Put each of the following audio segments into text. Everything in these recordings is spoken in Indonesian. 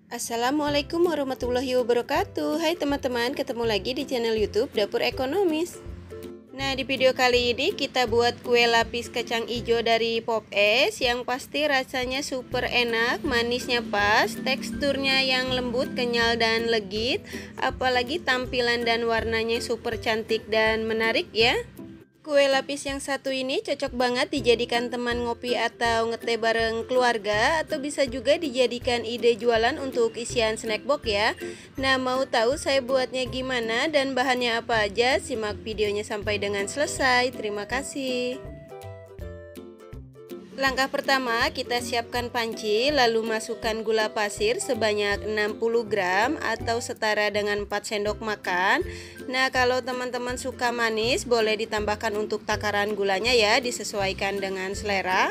Assalamualaikum warahmatullahi wabarakatuh. Hai teman-teman, ketemu lagi di channel YouTube Dapur Ekonomis. Nah, di video kali ini kita buat kue lapis kacang hijau dari Pop Es yang pasti rasanya super enak, manisnya pas, teksturnya yang lembut, kenyal dan legit, apalagi tampilan dan warnanya super cantik dan menarik ya. Kue lapis yang satu ini cocok banget dijadikan teman ngopi atau ngeteh bareng keluarga, atau bisa juga dijadikan ide jualan untuk isian snack box ya. Nah, mau tahu saya buatnya gimana dan bahannya apa aja? Simak videonya sampai dengan selesai. Terima kasih. Langkah pertama, kita siapkan panci, lalu masukkan gula pasir sebanyak 60 gram atau setara dengan 4 sendok makan. Nah, kalau teman-teman suka manis, boleh ditambahkan untuk takaran gulanya ya, disesuaikan dengan selera.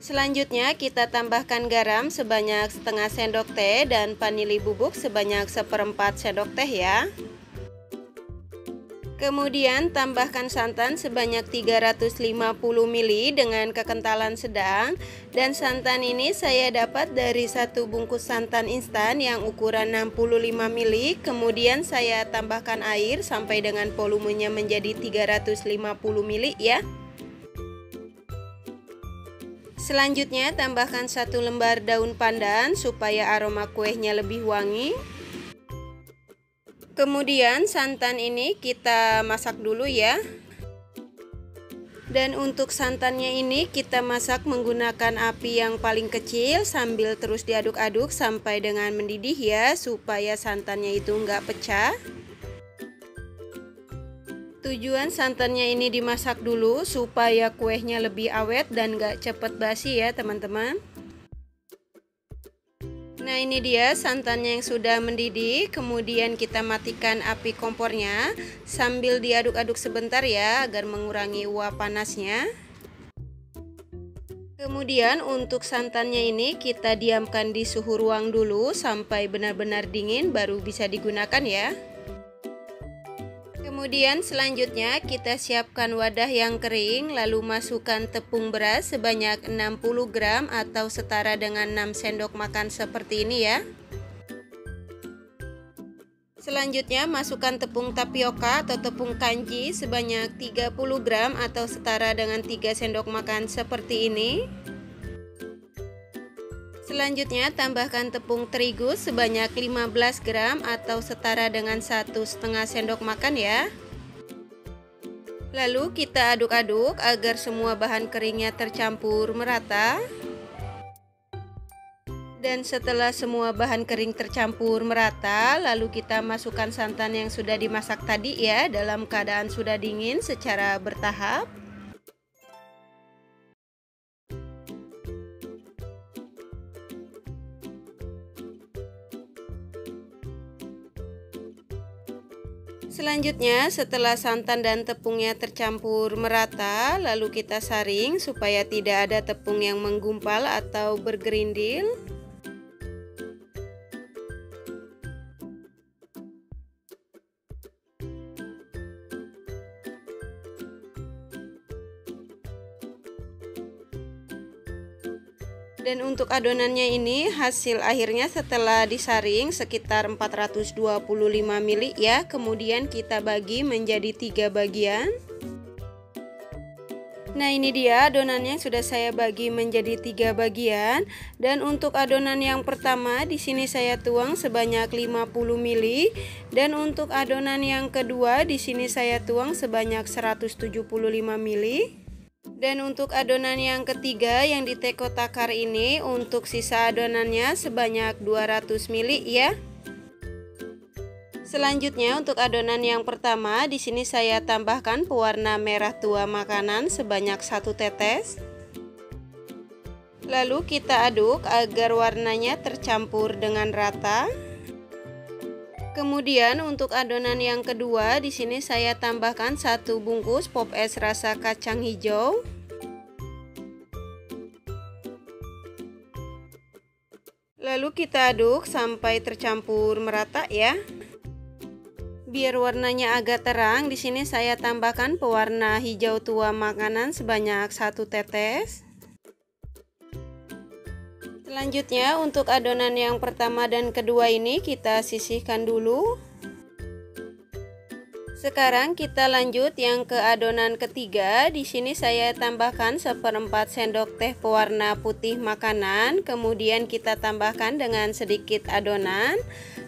Selanjutnya, kita tambahkan garam sebanyak setengah sendok teh dan vanili bubuk sebanyak 1/4 sendok teh ya. Kemudian tambahkan santan sebanyak 350 ml dengan kekentalan sedang, dan santan ini saya dapat dari satu bungkus santan instan yang ukuran 65 ml. Kemudian saya tambahkan air sampai dengan volumenya menjadi 350 ml ya. Selanjutnya tambahkan 1 lembar daun pandan supaya aroma kuenya lebih wangi. Kemudian santan ini kita masak dulu ya. Dan untuk santannya ini kita masak menggunakan api yang paling kecil sambil terus diaduk-aduk sampai dengan mendidih ya, supaya santannya itu nggak pecah. Tujuan santannya ini dimasak dulu supaya kuenya lebih awet dan nggak cepet basi ya teman-teman. Nah, ini dia santannya yang sudah mendidih. Kemudian kita matikan api kompornya sambil diaduk-aduk sebentar ya, agar mengurangi uap panasnya. Kemudian untuk santannya ini kita diamkan di suhu ruang dulu sampai benar-benar dingin, baru bisa digunakan ya. Kemudian selanjutnya kita siapkan wadah yang kering, lalu masukkan tepung beras sebanyak 60 gram atau setara dengan 6 sendok makan seperti ini ya. Selanjutnya masukkan tepung tapioka atau tepung kanji sebanyak 30 gram atau setara dengan 3 sendok makan seperti ini. Selanjutnya tambahkan tepung terigu sebanyak 15 gram atau setara dengan 1,5 sendok makan ya. Lalu kita aduk-aduk agar semua bahan keringnya tercampur merata. Dan setelah semua bahan kering tercampur merata, lalu kita masukkan santan yang sudah dimasak tadi ya, dalam keadaan sudah dingin secara bertahap. Selanjutnya, setelah santan dan tepungnya tercampur merata, lalu kita saring supaya tidak ada tepung yang menggumpal atau bergerindil. Dan untuk adonannya ini hasil akhirnya setelah disaring sekitar 425 ml ya. Kemudian kita bagi menjadi 3 bagian. Nah, ini dia adonannya sudah saya bagi menjadi 3 bagian. Dan untuk adonan yang pertama di sini saya tuang sebanyak 50 ml, dan untuk adonan yang kedua di sini saya tuang sebanyak 175 ml. Dan untuk adonan yang ketiga yang di teko takar ini, untuk sisa adonannya sebanyak 200 ml ya. Selanjutnya untuk adonan yang pertama di sini saya tambahkan pewarna merah tua makanan sebanyak 1 tetes. Lalu kita aduk agar warnanya tercampur dengan rata. Kemudian untuk adonan yang kedua di sini saya tambahkan 1 bungkus Pop Es rasa kacang hijau. Lalu kita aduk sampai tercampur merata ya. Biar warnanya agak terang, di sini saya tambahkan pewarna hijau tua makanan sebanyak 1 tetes. Selanjutnya untuk adonan yang pertama dan kedua ini kita sisihkan dulu. Sekarang kita lanjut yang ke adonan ketiga. Di sini saya tambahkan 1/4 sendok teh pewarna putih makanan, kemudian kita tambahkan dengan sedikit adonan.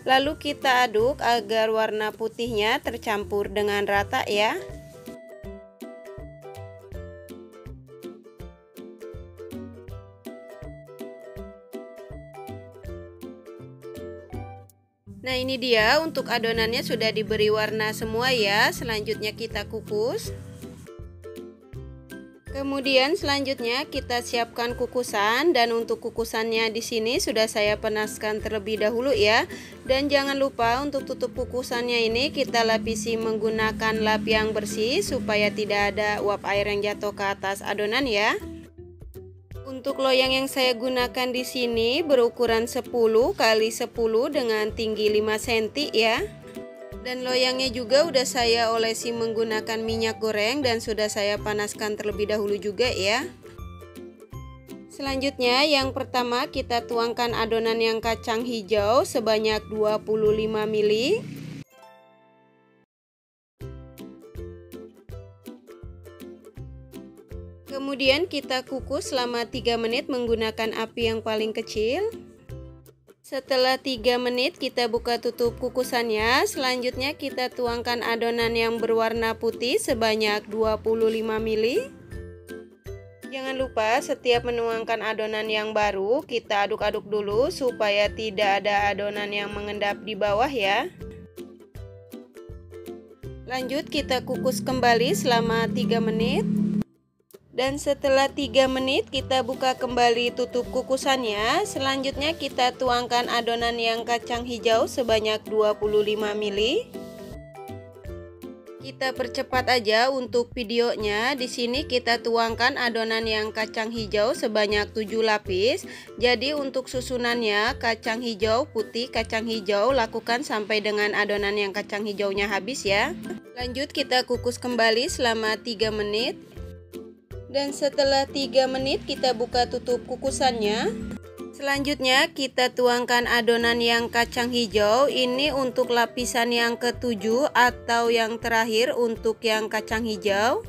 Lalu kita aduk agar warna putihnya tercampur dengan rata ya. Nah, ini dia untuk adonannya sudah diberi warna semua ya. Selanjutnya kita kukus. Kemudian selanjutnya kita siapkan kukusan, dan untuk kukusannya di sini sudah saya panaskan terlebih dahulu ya. Dan jangan lupa untuk tutup kukusannya ini kita lapisi menggunakan lap yang bersih supaya tidak ada uap air yang jatuh ke atas adonan ya. Untuk loyang yang saya gunakan di sini berukuran 10 x 10 dengan tinggi 5 cm ya. Dan loyangnya juga udah saya olesi menggunakan minyak goreng dan sudah saya panaskan terlebih dahulu juga ya. Selanjutnya yang pertama kita tuangkan adonan yang kacang hijau sebanyak 25 ml. Kemudian kita kukus selama 3 menit menggunakan api yang paling kecil. Setelah 3 menit kita buka tutup kukusannya. Selanjutnya kita tuangkan adonan yang berwarna putih sebanyak 25 ml. Jangan lupa setiap menuangkan adonan yang baru kita aduk-aduk dulu supaya tidak ada adonan yang mengendap di bawah ya. Lanjut kita kukus kembali selama 3 menit. Dan setelah 3 menit kita buka kembali tutup kukusannya. Selanjutnya kita tuangkan adonan yang kacang hijau sebanyak 25 ml. Kita percepat aja untuk videonya. Di sini kita tuangkan adonan yang kacang hijau sebanyak 7 lapis. Jadi untuk susunannya kacang hijau, putih, kacang hijau lakukan sampai dengan adonan yang kacang hijaunya habis ya. Lanjut kita kukus kembali selama 3 menit. Dan setelah 3 menit kita buka tutup kukusannya. Selanjutnya kita tuangkan adonan yang kacang hijau. Ini untuk lapisan yang ke-7 atau yang terakhir untuk yang kacang hijau.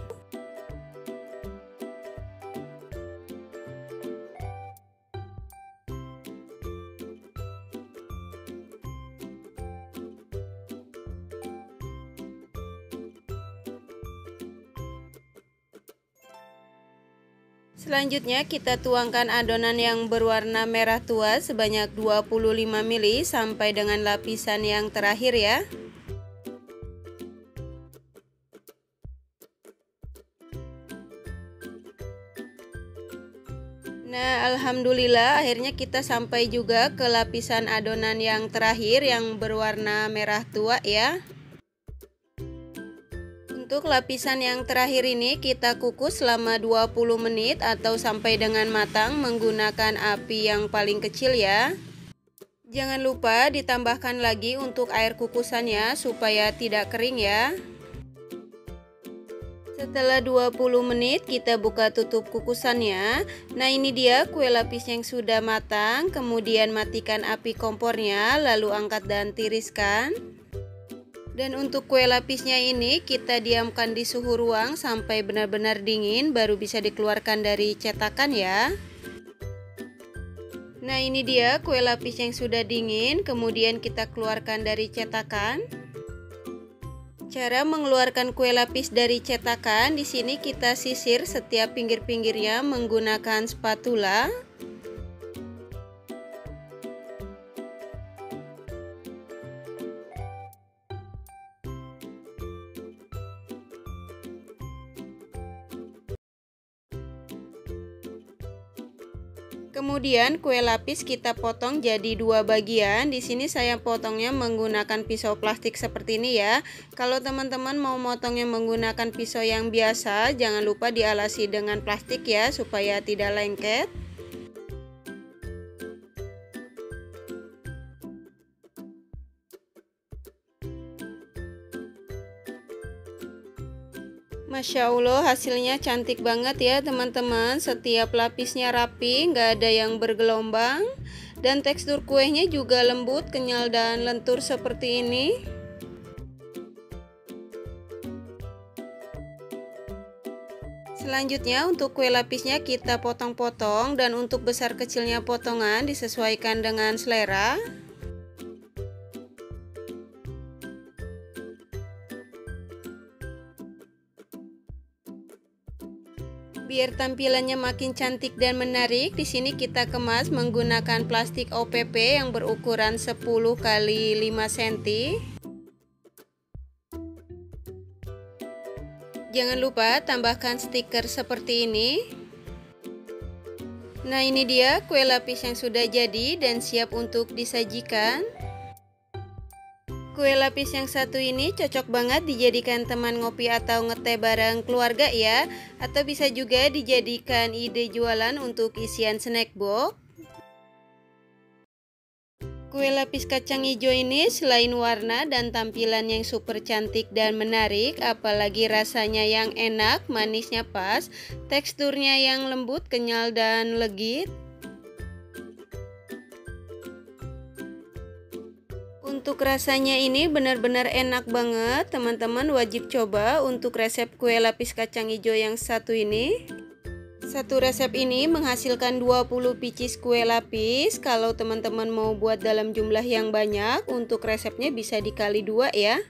Selanjutnya kita tuangkan adonan yang berwarna merah tua sebanyak 25 ml sampai dengan lapisan yang terakhir ya. Nah, alhamdulillah akhirnya kita sampai juga ke lapisan adonan yang terakhir yang berwarna merah tua ya. Untuk lapisan yang terakhir ini kita kukus selama 20 menit atau sampai dengan matang menggunakan api yang paling kecil ya. Jangan lupa ditambahkan lagi untuk air kukusannya supaya tidak kering ya. Setelah 20 menit kita buka tutup kukusannya. Nah, ini dia kue lapis yang sudah matang. Kemudian matikan api kompornya, lalu angkat dan tiriskan. Dan untuk kue lapisnya ini kita diamkan di suhu ruang sampai benar-benar dingin baru bisa dikeluarkan dari cetakan ya. Nah, ini dia kue lapis yang sudah dingin, kemudian kita keluarkan dari cetakan. Cara mengeluarkan kue lapis dari cetakan, di sini kita sisir setiap pinggir-pinggirnya menggunakan spatula. Kemudian kue lapis kita potong jadi 2 bagian. Di sini saya potongnya menggunakan pisau plastik seperti ini ya. Kalau teman-teman mau motongnya menggunakan pisau yang biasa, jangan lupa dialasi dengan plastik ya supaya tidak lengket. Masya Allah, hasilnya cantik banget ya teman-teman. Setiap lapisnya rapi, nggak ada yang bergelombang. Dan tekstur kuenya juga lembut, kenyal, dan lentur seperti ini. Selanjutnya untuk kue lapisnya kita potong-potong, dan untuk besar kecilnya potongan disesuaikan dengan selera. Biar tampilannya makin cantik dan menarik, di sini kita kemas menggunakan plastik OPP yang berukuran 10 x 5 cm. Jangan lupa tambahkan stiker seperti ini. Nah, ini dia kue lapis yang sudah jadi dan siap untuk disajikan. Kue lapis yang satu ini cocok banget dijadikan teman ngopi atau ngeteh bareng keluarga ya. Atau bisa juga dijadikan ide jualan untuk isian snack box. Kue lapis kacang hijau ini selain warna dan tampilan yang super cantik dan menarik, apalagi rasanya yang enak, manisnya pas, teksturnya yang lembut, kenyal, dan legit. Untuk rasanya ini benar-benar enak banget, teman-teman wajib coba untuk resep kue lapis kacang hijau yang satu ini. Satu resep ini menghasilkan 20 pieces kue lapis. Kalau teman-teman mau buat dalam jumlah yang banyak, untuk resepnya bisa dikali 2 ya.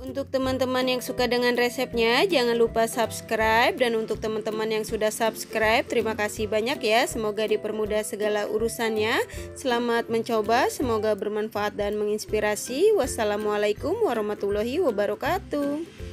Untuk teman-teman yang suka dengan resepnya, jangan lupa subscribe. Dan untuk teman-teman yang sudah subscribe, terima kasih banyak ya. Semoga dipermudah segala urusannya. Selamat mencoba, semoga bermanfaat dan menginspirasi. Wassalamualaikum warahmatullahi wabarakatuh.